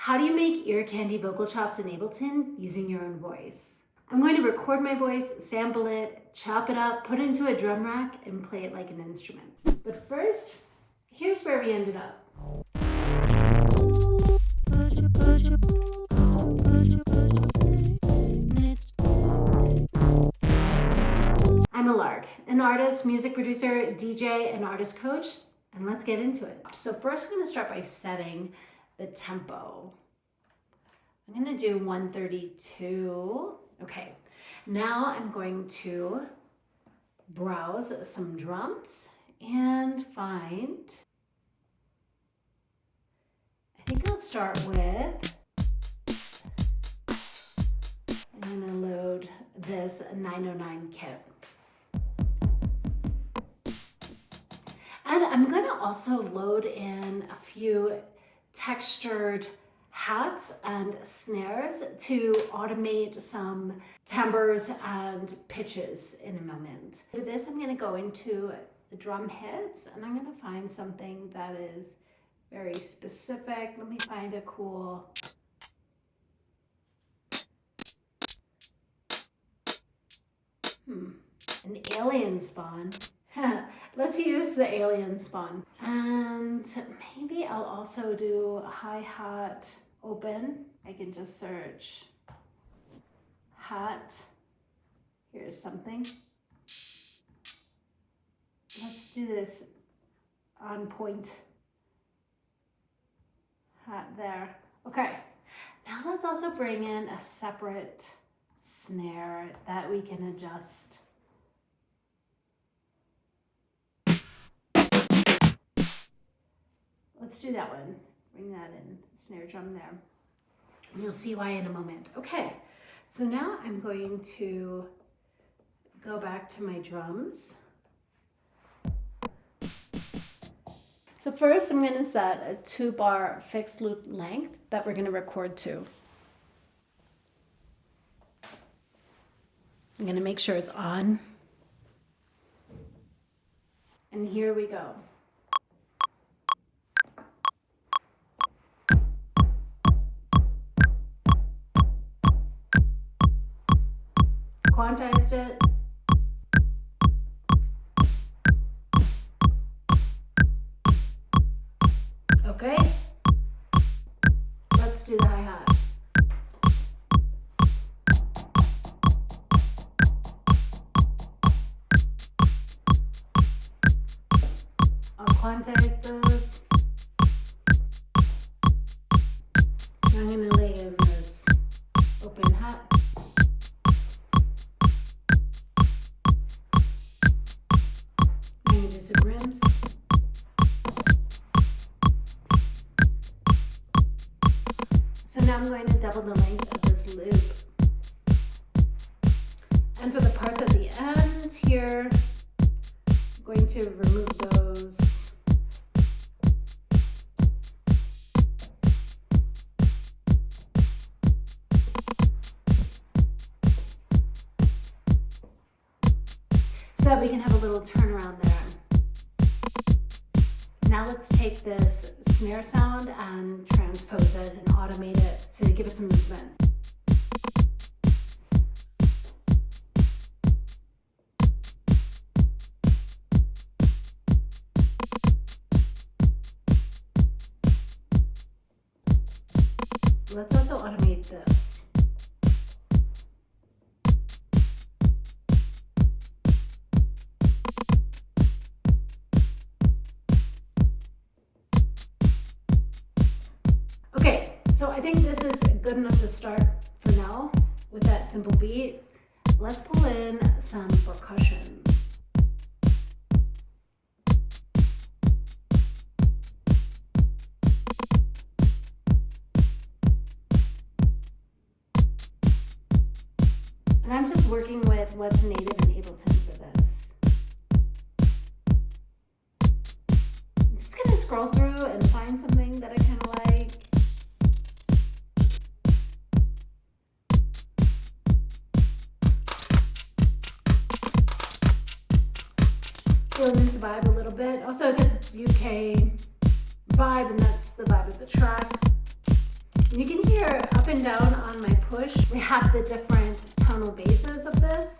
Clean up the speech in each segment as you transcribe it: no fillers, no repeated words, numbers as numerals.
How do you make ear candy vocal chops in Ableton using your own voice? I'm going to record my voice, sample it, chop it up, put it into a drum rack, and play it like an instrument. But first, here's where we ended up. I'm Alarke, an artist, music producer, DJ, and artist coach, and let's get into it. So first I'm going to start by setting the tempo. I'm going to do 132. Okay, now I'm going to browse some drums and find, I think I'll start with, I'm going to load this 909 kit. And I'm going to also load in a few textured hats and snares to automate some timbres and pitches in a moment. For this, I'm going to go into the drum hits and I'm going to find something that is very specific. Let me find a cool an alien spawn. Let's use the alien spawn. And maybe I'll also do a hi-hat open. I can just search hat. Here's something. Let's do this on point. Hat there. Okay. Now let's also bring in a separate snare that we can adjust. Let's do that one. Bring that in, snare drum there. And you'll see why in a moment. Okay, so now I'm going to go back to my drums. So first I'm going to set a 2-bar fixed loop length that we're going to record to. I'm going to make sure it's on. And here we go. Quantized it. Okay. Let's do the hi-hat. I'll quantize those. I'm going to lay in this open hat. Some rims. So now I'm going to double the length of this loop. And for the parts at the end here, I'm going to remove those. So that we can have a little turnaround there. Now let's take this snare sound and transpose it and automate it to give it some movement. Let's also automate this. So I think this is good enough to start for now with that simple beat. Let's pull in some percussion. And I'm just working with what's native in Ableton for this. I'm just going to scroll through and find something that I kind of like. Feeling this vibe a little bit. Also because it's UK vibe and that's the vibe of the track. You can hear up and down on my push. We have the different tonal bases of this.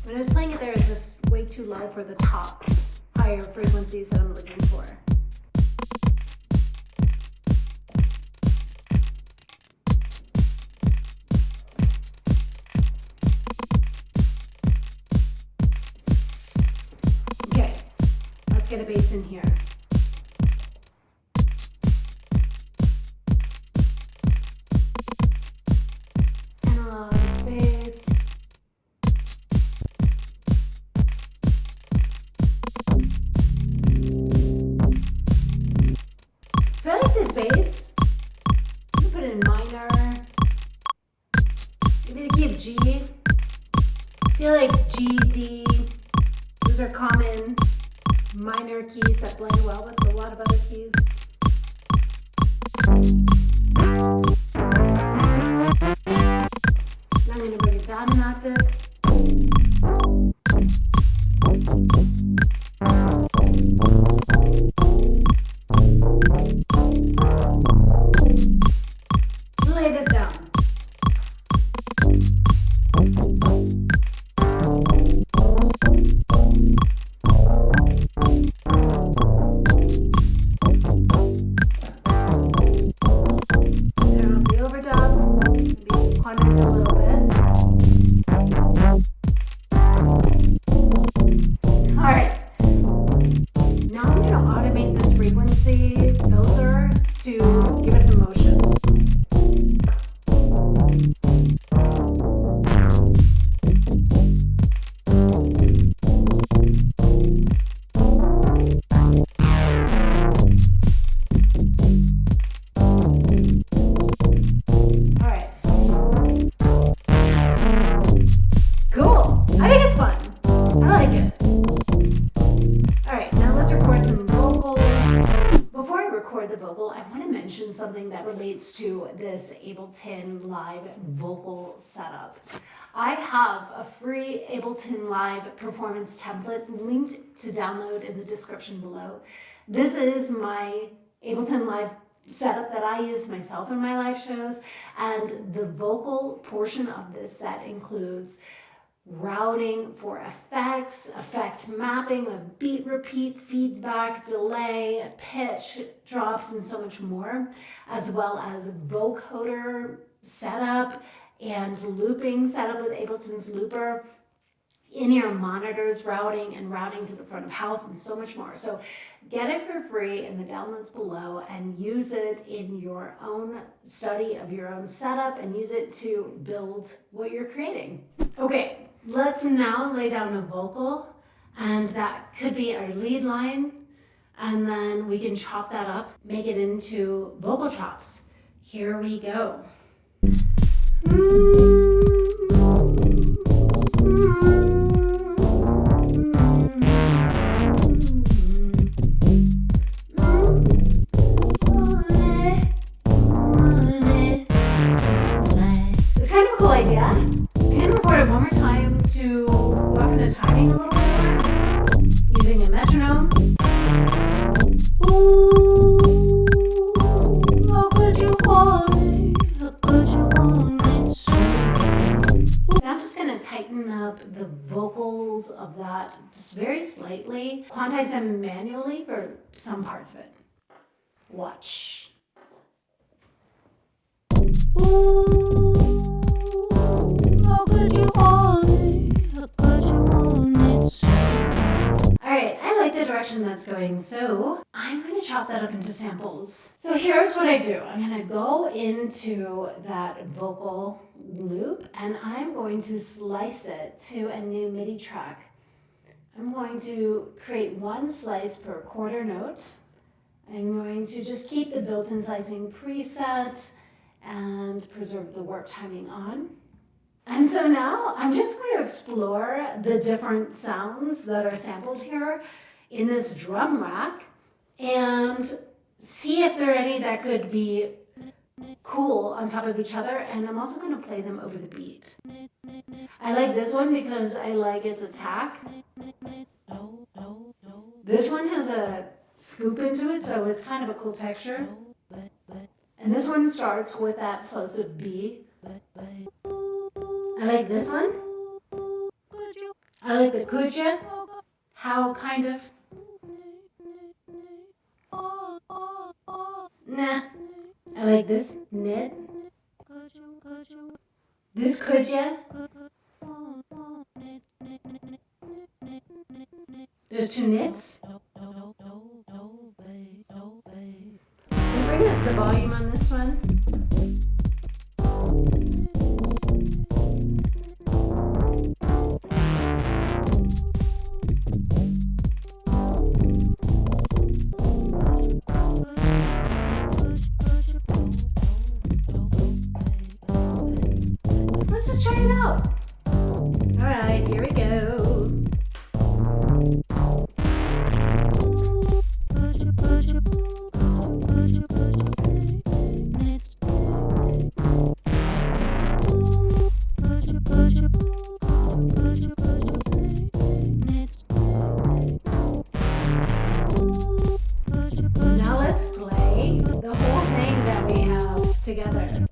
When I was playing it there, it's just way too low for the top higher frequencies that I'm looking for. Okay, let's get a bass in here. Analog bass. So I like this bass. You can put it in minor. Maybe the key of G. I feel like G, D, those are common minor keys that blend well with a lot of other keys. Now I'm going to bring it down an octave. Lay this down. Turn off the overdub. Maybe quantize it a little bit. All right. Now I'm going to automate this frequency filter to give it some motion. Cool. I think it's fun. I like it. Alright, now let's record some vocals. Before I record the vocal, I want to mention something that relates to this Ableton Live vocal setup. I have a free Ableton Live performance template linked to download in the description below. This is my Ableton Live setup that I use myself in my live shows, and the vocal portion of this set includes routing for effects, effect mapping with beat repeat, feedback, delay, pitch drops, and so much more, as well as vocoder setup and looping setup with Ableton's looper, in-ear monitors routing and routing to the front of house, and so much more. So get it for free in the downloads below and use it in your own study of your own setup and use it to build what you're creating. Okay, let's now lay down a vocal, and that could be our lead line, and then we can chop that up, make it into vocal chops. Here we go. It's kind of a cool idea. I'm going to record it one more time to lock in the timing a little bit more, using a metronome. Ooh, how could you want it? How could you want it so bad? And I'm just going to tighten up the vocals of that just very slightly, quantize them manually for some parts of it. Watch. Ooh, how could you want it? How could you want it so bad? Alright, I like the direction that's going, so I'm going to chop that up into samples. So here's what I do. I'm going to go into that vocal loop and I'm going to slice it to a new MIDI track. I'm going to create one slice per quarter note. I'm going to just keep the built-in slicing preset and preserve the warp timing on. And so now I'm just going to explore the different sounds that are sampled here in this drum rack and see if there are any that could be cool on top of each other, and I'm also going to play them over the beat. I like this one because I like its attack. This one has a scoop into it, so it's kind of a cool texture. And this one starts with that plosive B. I like this one. I like the could ya, how kind of. Nah. I like this knit. This could ya. There's two knits. Bring up the volume on this one. Let's just try it out. All right, here we go. Now let's play the whole thing that we have together.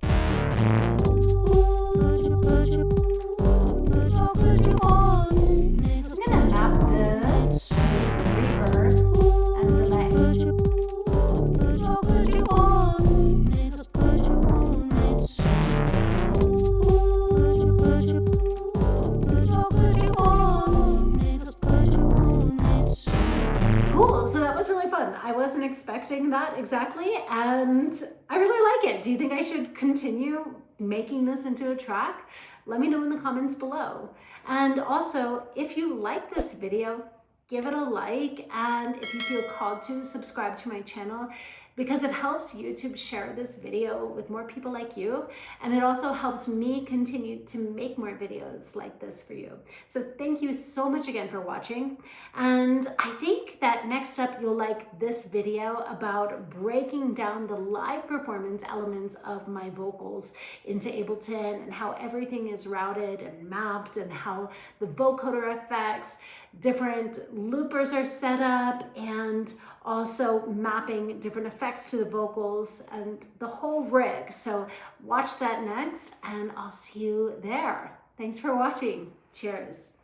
So that was really fun. I wasn't expecting that exactly, and I really like it. Do you think I should continue making this into a track? Let me know in the comments below. And also, if you like this video, give it a like, and if you feel called to, subscribe to my channel, because it helps YouTube share this video with more people like you, and it also helps me continue to make more videos like this for you. So thank you so much again for watching, and I think that next up you'll like this video about breaking down the live performance elements of my vocals into Ableton and how everything is routed and mapped and how the vocoder effects, different loopers are set up, and also mapping different effects to the vocals and the whole rig. So watch that next, and I'll see you there. Thanks for watching. Cheers.